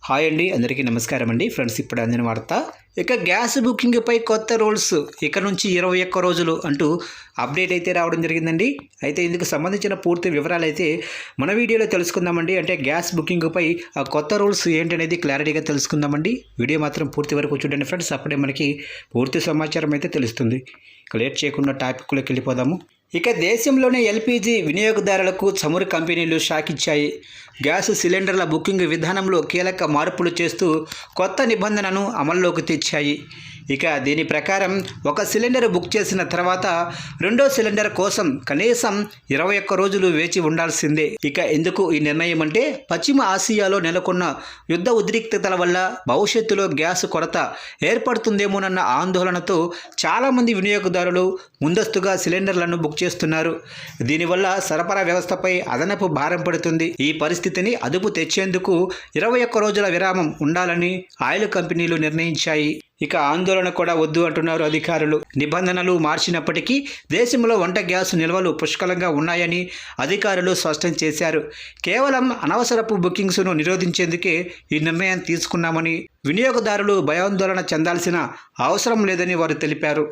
Hi అండి, అందరికీ నమస్కారం అండి. ఫ్రెండ్స్, ఇప్పుడు అందిన వార్త. ఇక గ్యాస్ బుకింగ్పై కొత్త రూల్స్ ఇక నుంచి 21 రోజులు అంటూ అప్డేట్ అయితే రావడం జరిగిందండి. అయితే ఇందుకు సంబంధించిన పూర్తి వివరాలు అయితే మన వీడియోలో తెలుసుకుందామండి. అంటే గ్యాస్ బుకింగ్పై ఆ కొత్త రూల్స్ ఏంటనేది క్లారిటీగా తెలుసుకుందామండి. వీడియో మాత్రం పూర్తి వరకు చూడండి ఫ్రెండ్స్, అప్పుడే మనకి పూర్తి సమాచారం అయితే తెలుస్తుంది. ఇక లేట్ చేయకుండా టాపిక్లోకి వెళ్ళిపోదాము. ఇక దేశంలోనే ఎల్పీజీ వినియోగదారులకు చమురు కంపెనీలు షాక్ ఇచ్చాయి. గ్యాస్ సిలిండర్ల బుకింగ్ విధానంలో కీలక మార్పులు చేస్తూ కొత్త నిబంధనను అమల్లోకి తెచ్చాయి. ఇక దీని ప్రకారం ఒక సిలిండర్ బుక్ చేసిన తర్వాత రెండో సిలిండర్ కోసం కనీసం 21 రోజులు వేచి ఉండాల్సిందే. ఇక ఎందుకు ఈ నిర్ణయం అంటే, పశ్చిమ ఆసియాలో నెలకొన్న యుద్ధ ఉద్రిక్తతల వల్ల భవిష్యత్తులో గ్యాస్ కొరత ఏర్పడుతుందేమోనన్న ఆందోళనతో చాలామంది వినియోగదారులు ముందస్తుగా సిలిండర్లను బుక్ చేస్తున్నారు. దీనివల్ల సరఫరా వ్యవస్థపై అదనపు భారం పడుతుంది. ఈ పరిస్థితిని అదుపు తెచ్చేందుకు 21 రోజుల విరామం ఉండాలని ఆయిల్ కంపెనీలు నిర్ణయించాయి. ఇక ఆందోళన కూడా వద్దు అంటున్నారు అధికారులు. నిబంధనలు మార్చినప్పటికీ దేశంలో వంట గ్యాస్ నిల్వలు పుష్కలంగా ఉన్నాయని అధికారులు స్పష్టం చేశారు. కేవలం అనవసరపు బుకింగ్స్ను నిరోధించేందుకే ఈ నిర్ణయం తీసుకున్నామని, వినియోగదారులు భయాందోళన చెందాల్సిన అవసరం లేదని వారు తెలిపారు.